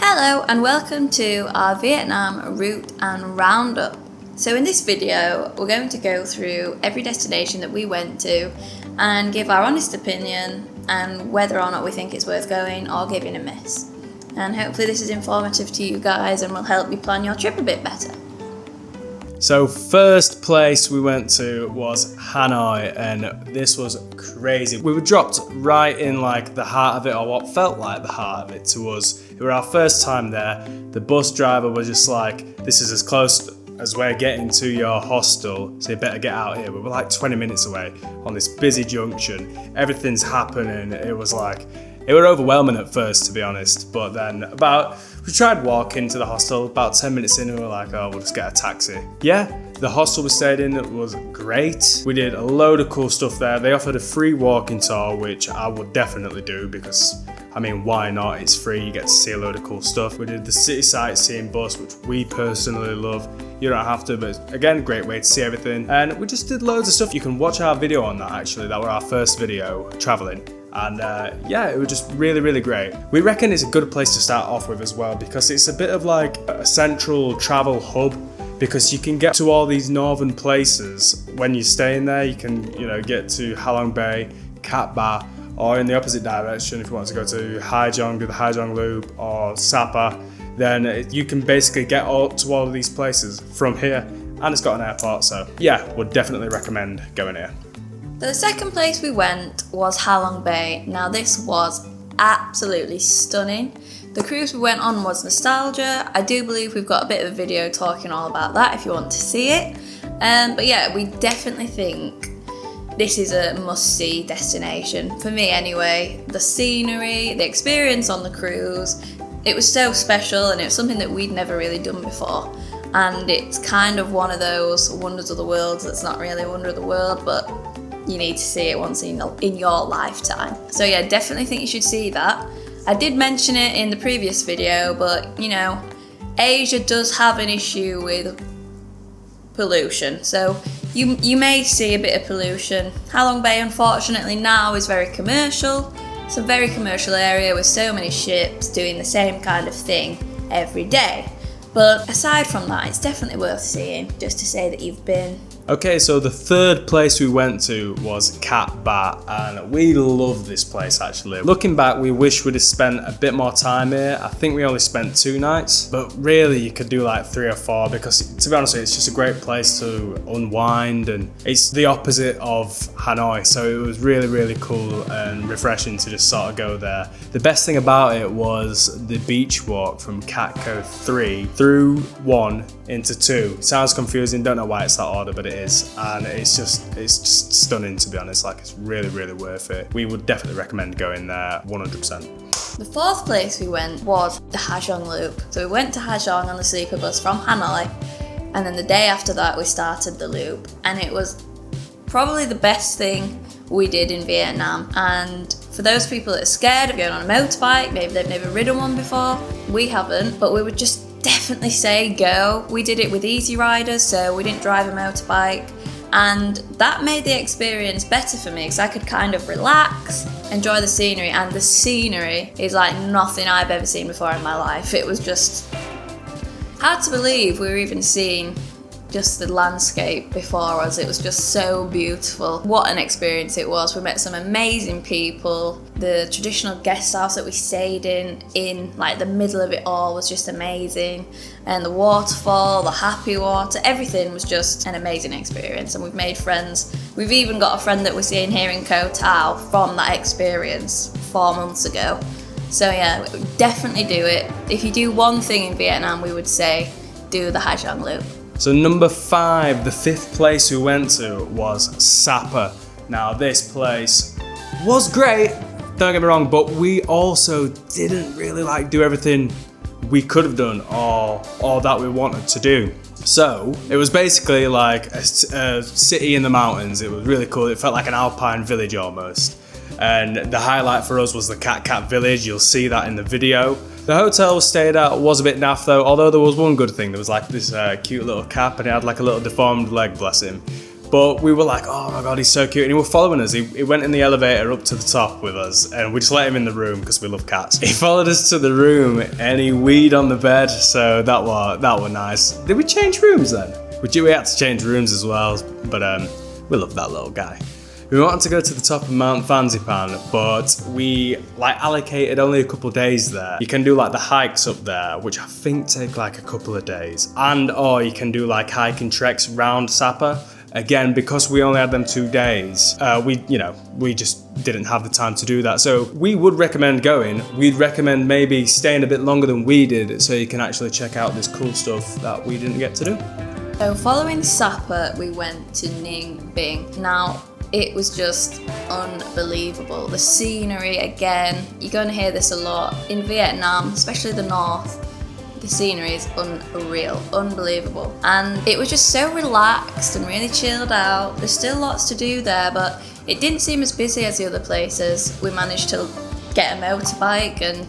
Hello and welcome to our Vietnam route and roundup. So in this video we're going to go through every destination that we went to and give our honest opinion and whether or not we think it's worth going or giving a miss. And hopefully this is informative to you guys and will help you plan your trip a bit better. So first place we went to was Hanoi, and this was crazy. We were dropped right in like the heart of it, or what felt like the heart of it to us. It was our first time there. The bus driver was just like, this is as close as we're getting to your hostel, so you better get out here. We were like 20 minutes away on this busy junction. Everything's happening. It was overwhelming at first, to be honest, but then we tried walking to the hostel. About 10 minutes in, we were like, oh, we'll just get a taxi. Yeah, the hostel we stayed in was great. We did a load of cool stuff there. They offered a free walking tour, which I would definitely do because, I mean, why not? It's free, you get to see a load of cool stuff. We did the city sightseeing bus, which we personally love. You don't have to, but again, great way to see everything. And we just did loads of stuff. You can watch our video on that, actually. That was our first video, traveling. And yeah, it was just really, really great. We reckon it's a good place to start off with as well because it's a bit of like a central travel hub because you can get to all these northern places when you're staying there. You can, get to Halong Bay, Cat Ba, or in the opposite direction if you want to go to Giang Loop or Sapa, then you can basically get to all of these places from here, and it's got an airport, so yeah, would definitely recommend going here. The second place we went was Halong Bay. Now this was absolutely stunning. The cruise we went on was Nostalgia. I do believe we've got a bit of a video talking all about that if you want to see it. But yeah, we definitely think this is a must-see destination. For me anyway, the scenery, the experience on the cruise, it was so special and it was something that we'd never really done before. And it's kind of one of those wonders of the world that's not really a wonder of the world, but you need to see it once in your lifetime. So yeah, definitely think you should see that. I did mention it in the previous video, but Asia does have an issue with pollution. So you may see a bit of pollution. Halong Bay, unfortunately, now is very commercial. It's a very commercial area with so many ships doing the same kind of thing every day. But aside from that, it's definitely worth seeing, just to say that you've been. Okay, so the third place we went to was Cat Ba, and we love this place actually. Looking back, we wish we'd have spent a bit more time here. I think we only spent 2 nights, but really you could do like 3 or 4 because, to be honest with you, it's just a great place to unwind, and it's the opposite of Hanoi, so it was really, really cool and refreshing to just sort of go there. The best thing about it was the beach walk from Cat Co 3 through 1 into 2. Sounds confusing, don't know why it's that order, but it is, and it's just stunning, to be honest. Like, it's really, really worth it. We would definitely recommend going there 100%. The fourth place we went was the Giang Loop. So we went to Giang on the sleeper bus from Hanoi, and then the day after that we started the loop, and it was probably the best thing we did in Vietnam. And for those people that are scared of going on a motorbike, maybe they've never ridden one before, we haven't, but we would just definitely say go. We did it with easy riders, so we didn't drive a motorbike, and that made the experience better for me because I could kind of relax, enjoy the scenery, and the scenery is like nothing I've ever seen before in my life. It was just hard to believe we were even seeing just the landscape before us. It was just so beautiful. What an experience it was. We met some amazing people. The traditional guest house that we stayed in like the middle of it all was just amazing, and the waterfall, the happy water, everything was just an amazing experience, and we've made friends. We've even got a friend that we're seeing here in Koh Tao from that experience 4 months ago. So yeah, definitely do it. If you do one thing in Vietnam, we would say do the Giang Loop. So number 5, the 5th place we went to was Sapa. Now this place was great, don't get me wrong, but we also didn't really do everything we could have done or that we wanted to do. So it was basically like a city in the mountains. It was really cool. It felt like an alpine village almost. And the highlight for us was the Cat village. You'll see that in the video. The hotel we stayed at was a bit naff though, although there was one good thing. There was like this cute little cat, and it had like a little deformed leg, bless him. But we were like, oh my god, he's so cute. And he was following us. He went in the elevator up to the top with us, and we just let him in the room because we love cats. He followed us to the room and he weed on the bed, so that was nice. Did we change rooms then? We had to change rooms as well, but we love that little guy. We wanted to go to the top of Mount Fansipan, but we allocated only a couple of days there. You can do the hikes up there, which I think take a couple of days, or you can do hiking treks round Sapa. Again, because we only had them 2 days, we just didn't have the time to do that. So we would recommend going. We'd recommend maybe staying a bit longer than we did, so you can actually check out this cool stuff that we didn't get to do. So following Sapa, we went to Ninh Binh. Now, it was just unbelievable. The scenery, again, you're going to hear this a lot. In Vietnam, especially the north, the scenery is unreal, unbelievable. And it was just so relaxed and really chilled out. There's still lots to do there, but it didn't seem as busy as the other places. We managed to get a motorbike and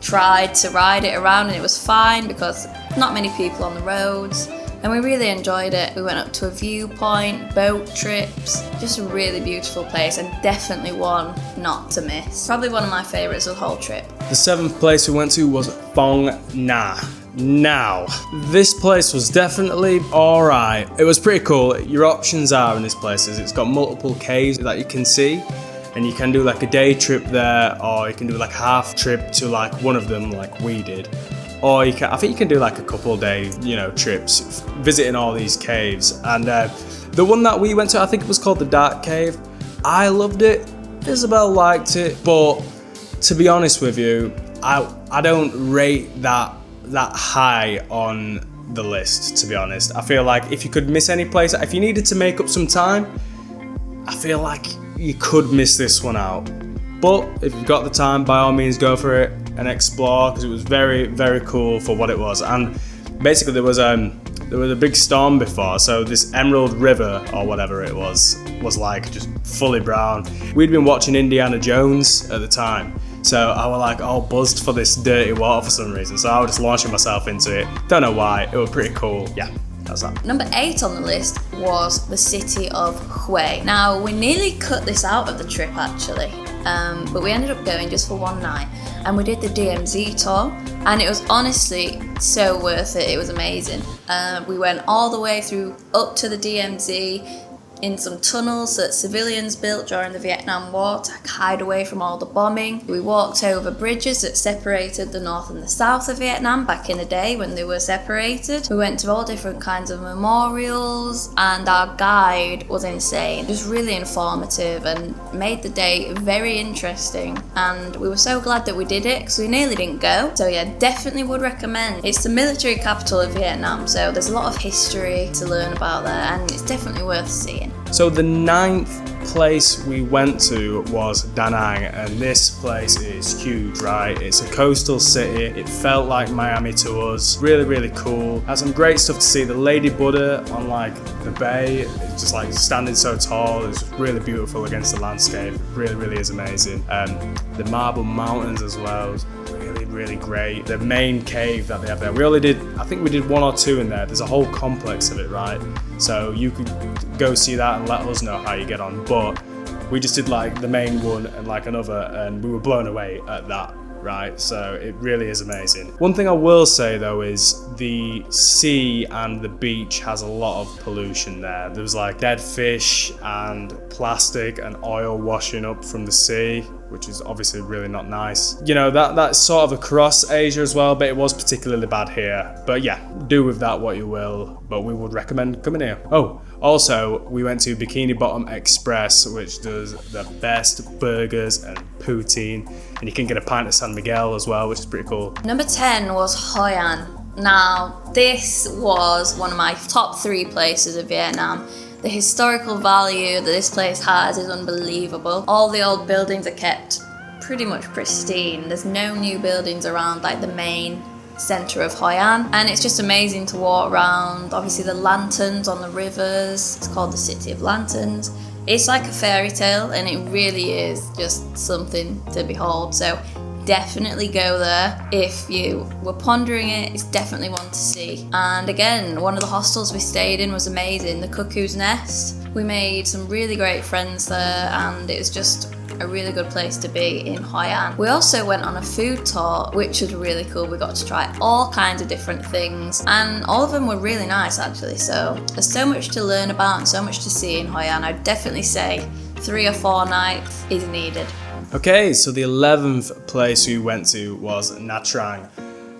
tried to ride it around, and it was fine because not many people on the roads. And we really enjoyed it. We went up to a viewpoint, boat trips, just a really beautiful place, and definitely one not to miss. Probably one of my favourites of the whole trip. The 7th place we went to was Phong Nha. Now, this place was definitely alright. It was pretty cool. Your options are in this place is it's got multiple caves that you can see, and you can do a day trip there, or you can do half trip to one of them like we did. Or I think you can do a couple day, trips, visiting all these caves. And the one that we went to, I think it was called the Dark Cave. I loved it. Isabel liked it, but to be honest with you, I don't rate that high on the list. To be honest, I feel like if you could miss any place, if you needed to make up some time, I feel like you could miss this one out. But if you've got the time, by all means, go for it and explore, because it was very, very cool for what it was. And basically there was a big storm before, so this Emerald River or whatever it was just fully brown. We'd been watching Indiana Jones at the time, so I was all buzzed for this dirty water for some reason, so I was just launching myself into it. Don't know why, it was pretty cool. Yeah, that's that. Number 8 on the list was the city of Hue. Now, we nearly cut this out of the trip actually, but we ended up going just for one night, and we did the DMZ tour, and it was honestly so worth it. It was amazing. We went all the way through up to the DMZ in some tunnels that civilians built during the Vietnam War to hide away from all the bombing. We walked over bridges that separated the north and the south of Vietnam back in the day when they were separated. We went to all different kinds of memorials, and our guide was insane, just really informative and made the day very interesting. And we were so glad that we did it because we nearly didn't go. So yeah, definitely would recommend. It's the military capital of Vietnam, so there's a lot of history to learn about there, and it's definitely worth seeing. So the 9th place we went to was Da Nang, and this place is huge, right? It's a coastal city. It felt like Miami to us. Really, really cool. Had some great stuff to see. The Lady Buddha on the bay, it's just standing so tall. It's just really beautiful against the landscape. It really, really is amazing. The Marble Mountains as well. Really great. The main cave that they have there, I think we did 1 or 2 in there. There's a whole complex of it, right? So you could go see that and let us know how you get on. But we just did the main one and another, and we were blown away at that, right? So it really is amazing. One thing I will say though is the sea and the beach has a lot of pollution there. There's dead fish and plastic and oil washing up from the sea, which is obviously really not nice. That's sort of across Asia as well, but it was particularly bad here. But yeah, do with that what you will, but we would recommend coming here. Oh, also, we went to Bikini Bottom Express, which does the best burgers and poutine, and you can get a pint of San Miguel as well, which is pretty cool. Number 10 was Hoi An. Now, this was one of my top 3 places of Vietnam. The historical value that this place has is unbelievable. All the old buildings are kept pretty much pristine. There's no new buildings around the main centre of Hoi An, and it's just amazing to walk around. Obviously the lanterns on the rivers, it's called the City of Lanterns. It's like a fairy tale, and it really is just something to behold. So definitely go there. If you were pondering it, it's definitely one to see. And again, one of the hostels we stayed in was amazing, the Cuckoo's Nest. We made some really great friends there, and it was just a really good place to be in Hoi An. We also went on a food tour, which was really cool. We got to try all kinds of different things, and all of them were really nice actually. So there's so much to learn about and so much to see in Hoi An. I'd definitely say 3 or 4 nights is needed. Okay, so the 11th place we went to was Nha Trang.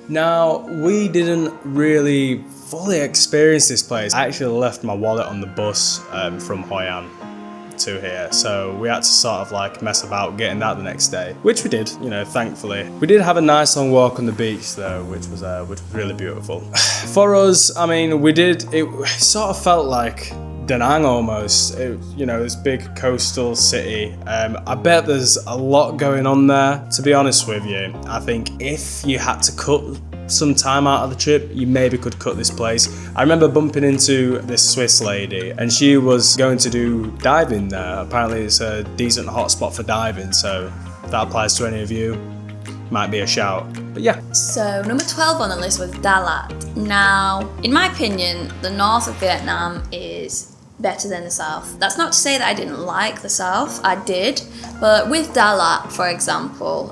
Now, we didn't really fully experience this place. I actually left my wallet on the bus from Hoi An to here, so we had to sort of like mess about getting that the next day, which we did, you know, thankfully. We did have a nice long walk on the beach though, which was really beautiful. For us, I mean, it sort of felt like Da Nang almost, you know, this big coastal city. I bet there's a lot going on there, to be honest with you. I think if you had to cut some time out of the trip, you maybe could cut this place. I remember bumping into this Swiss lady, and she was going to do diving there. Apparently it's a decent hotspot for diving, so if that applies to any of you, might be a shout. But yeah. So number 12 on the list was Da Lat. Now, in my opinion, the north of Vietnam is better than the south. That's not to say that I didn't like the south, I did, but with Da Lat, for example,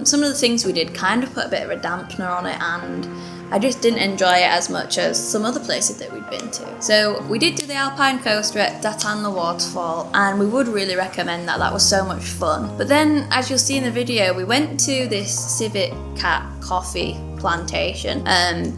some of the things we did kind of put a bit of a dampener on it, and I just didn't enjoy it as much as some other places that we'd been to. So we did do the Alpine coaster at Datan the waterfall, and we would really recommend that. That was so much fun. But then, as you'll see in the video, we went to this civet cat coffee plantation,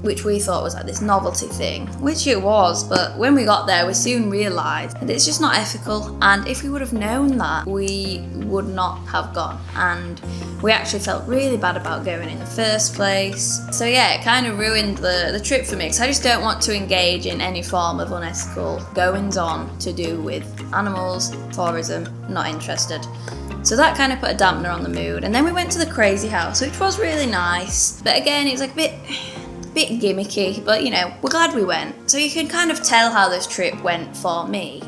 which we thought was like this novelty thing, which it was, but when we got there we soon realised that it's just not ethical, and if we would have known that, we would not have gone, and we actually felt really bad about going in the first place. So yeah, it kind of ruined the trip for me, because I just don't want to engage in any form of unethical goings on to do with animals, tourism, not interested. So that kind of put a dampener on the mood. And then we went to the Crazy House, which was really nice. But again, it was like a bit gimmicky, but you know, we're glad we went. So you can kind of tell how this trip went for me.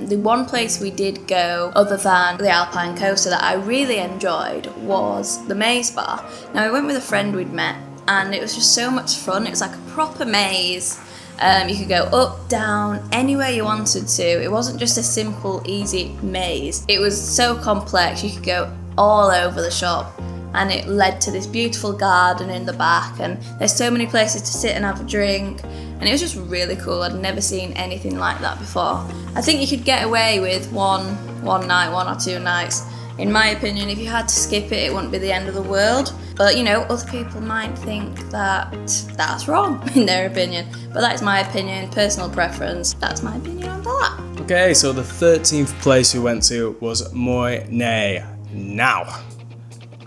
The one place we did go, other than the Alpine coaster, that I really enjoyed was the maze bar. Now, I went with a friend we'd met, and it was just so much fun. It was like a proper maze. You could go up, down, anywhere you wanted to. It wasn't just a simple, easy maze. It was so complex. You could go all over the shop, and it led to this beautiful garden in the back, and there's so many places to sit and have a drink, and it was just really cool. I'd never seen anything like that before. I think you could get away with one night, 1 or 2 nights. In my opinion, if you had to skip it, it wouldn't be the end of the world. But you know, other people might think that that's wrong in their opinion. But that's my opinion, personal preference. That's my opinion on that. Okay, so the 13th place we went to was Mui Ne. Now,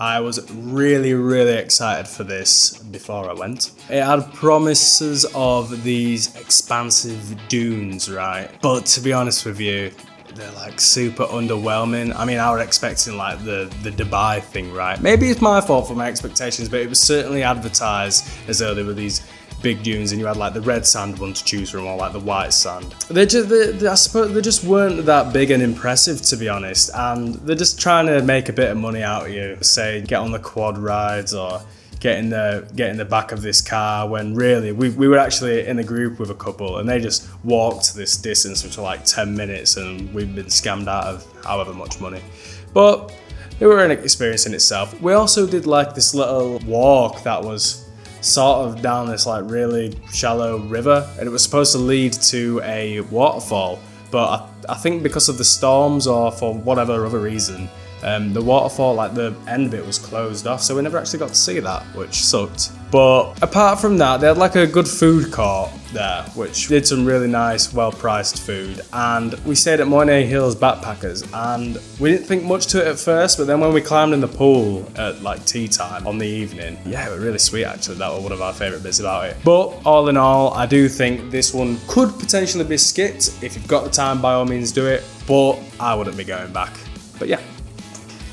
I was really excited for this before I went. It had promises of these expansive dunes, right? But to be honest with you, they're like super underwhelming. I mean, I was expecting like the Dubai thing, right? Maybe it's my fault for my expectations, but it was certainly advertised as though there were these big dunes and you had like the red sand one to choose from or like the white sand. I suppose they just weren't that big and impressive, to be honest, and they're just trying to make a bit of money out of you. Say, get on the quad rides or get in the back of this car, when really we were actually in a group with a couple and they just walked this distance, which was like 10 minutes, and we've been scammed out of however much money. But it were an experience in itself. We also did like this little walk that was sort of down this like really shallow river, and it was supposed to lead to a waterfall, but I think because of the storms or for whatever other reason, the waterfall, like the end bit was closed off, so we never actually got to see that, which sucked. But apart from that, they had like a good food court there, which did some really nice, well-priced food. And we stayed at Mui Ne Hills Backpackers, and we didn't think much to it at first, but then when we climbed in the pool at like tea time on the evening, yeah, it was really sweet actually. That was one of our favourite bits about it. But all in all, I do think this one could potentially be skipped. If you've got the time, by all means do it, but I wouldn't be going back. But yeah.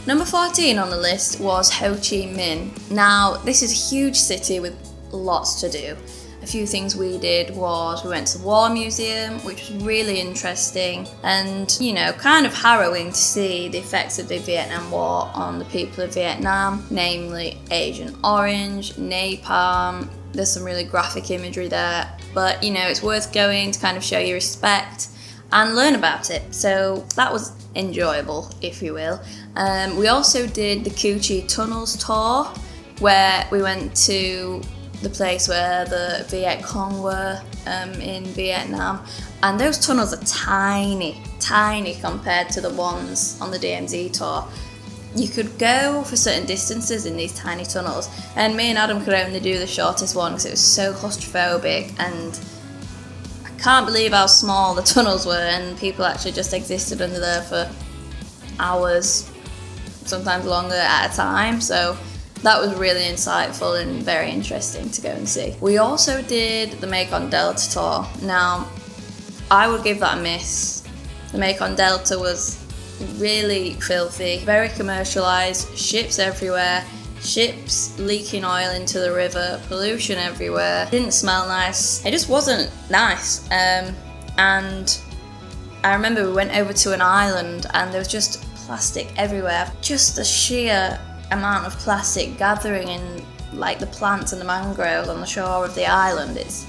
Number 14 on the list was Ho Chi Minh. Now, this is a huge city with lots to do. I few things we did was we went to the War Museum, which was really interesting and, you know, kind of harrowing to see the effects of the Vietnam War on the people of Vietnam, namely Agent Orange, napalm. There's some really graphic imagery there, but, you know, it's worth going to kind of show your respect and learn about it. So that was enjoyable, if you will. We also did the Cu Chi Tunnels tour, where we went to the place where the Viet Cong were in Vietnam, and those tunnels are tiny compared to the ones on the DMZ tour. You could go for certain distances in these tiny tunnels, and me and Adam could only do the shortest one because it was so claustrophobic, and I can't believe how small the tunnels were, and people actually just existed under there for hours, sometimes longer at a time. So that was really insightful and very interesting to go and see. We also did the Mekong Delta tour. Now, I would give that a miss. The Mekong Delta was really filthy, very commercialised, ships everywhere, ships leaking oil into the river, pollution everywhere, didn't smell nice, it just wasn't nice. And I remember we went over to an island and there was just plastic everywhere, just the sheer amount of plastic gathering in like the plants and the mangroves on the shore of the island. It's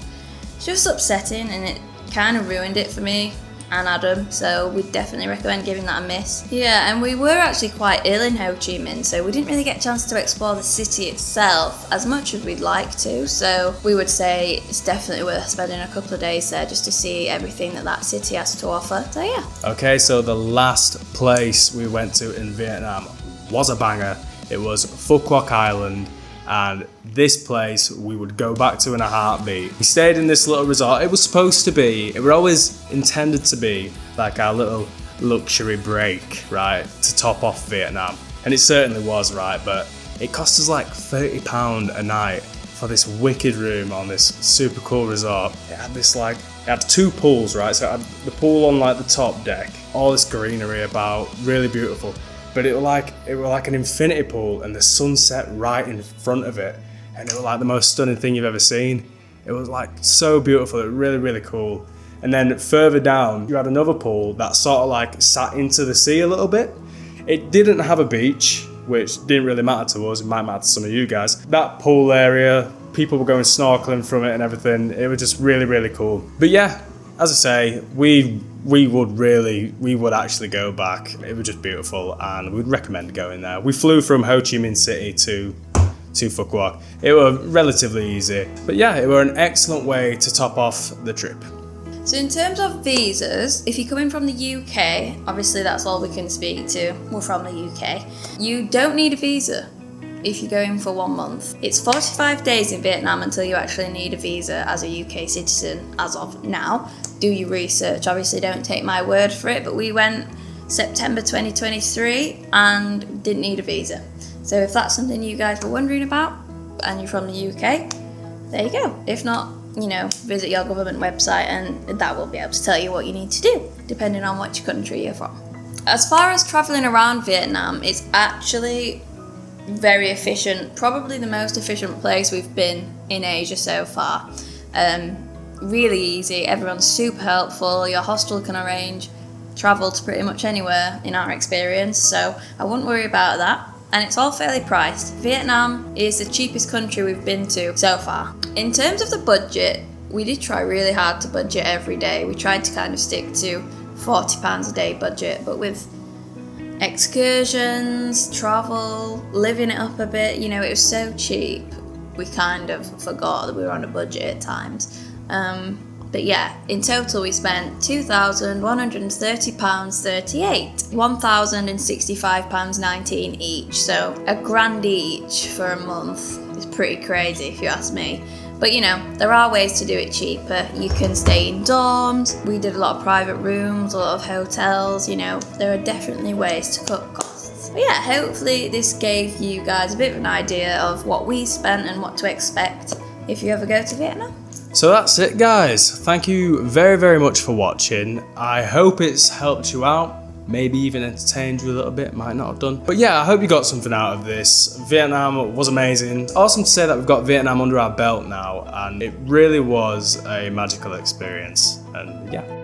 just upsetting, and it kind of ruined it for me and Adam, so we definitely recommend giving that a miss. Yeah, and we were actually quite ill in Ho Chi Minh, so we didn't really get a chance to explore the city itself as much as we'd like to, so we would say it's definitely worth spending a couple of days there just to see everything that city has to offer. So yeah. Okay, so the last place we went to in Vietnam was a banger. It was Phu Quoc Island, and this place we would go back to in a heartbeat. We stayed in this little resort. It was supposed to be, it was always intended to be like our little luxury break, right, to top off Vietnam. And it certainly was, right, but it cost us like £30 a night for this wicked room on this super cool resort. It had this it had two pools, right, so it had the pool on like the top deck, all this greenery about, really beautiful. But it was like an infinity pool, and the sun set right in front of it, and it was like the most stunning thing you've ever seen. It was like so beautiful. It was really, really cool. And then further down, you had another pool that sort of like sat into the sea a little bit. It didn't have a beach, which didn't really matter to us. It might matter to some of you guys. That pool area, people were going snorkeling from it and everything. It was just really, really cool. But yeah, as I say, we would actually go back. It was just beautiful, and we'd recommend going there. We flew from Ho Chi Minh City to Phu Quoc. It was relatively easy, but yeah, it was an excellent way to top off the trip. So in terms of visas, if you're coming from the UK, obviously that's all we can speak to, we're from the UK, you don't need a visa if you're going for 1 month. It's 45 days in Vietnam until you actually need a visa as a UK citizen as of now. Do your research, obviously don't take my word for it, but we went September 2023 and didn't need a visa. So if that's something you guys were wondering about and you're from the UK, there you go. If not, visit your government website and that will be able to tell you what you need to do, depending on which country you're from. As far as travelling around Vietnam, it's actually very efficient, probably the most efficient place we've been in Asia so far. Really easy, everyone's super helpful, your hostel can arrange travel to pretty much anywhere in our experience, so I wouldn't worry about that. And it's all fairly priced. Vietnam is the cheapest country we've been to so far. In terms of the budget, we did try really hard to budget every day. We tried to kind of stick to £40 a day budget, but with excursions, travel, living it up a bit, it was so cheap, we kind of forgot that we were on a budget at times. But yeah, in total we spent £2,130.38, £1,065.19 each, so £1,000 each for a month is pretty crazy if you ask me. But there are ways to do it cheaper. You can stay in dorms, we did a lot of private rooms, a lot of hotels, there are definitely ways to cut costs. But yeah, hopefully this gave you guys a bit of an idea of what we spent and what to expect if you ever go to Vietnam. So that's it, guys. Thank you very, very much for watching. I hope it's helped you out. maybe even entertained you a little bit, might not have done. But yeah, I hope you got something out of this. Vietnam was amazing. Awesome to say that we've got Vietnam under our belt now, and it really was a magical experience. And yeah.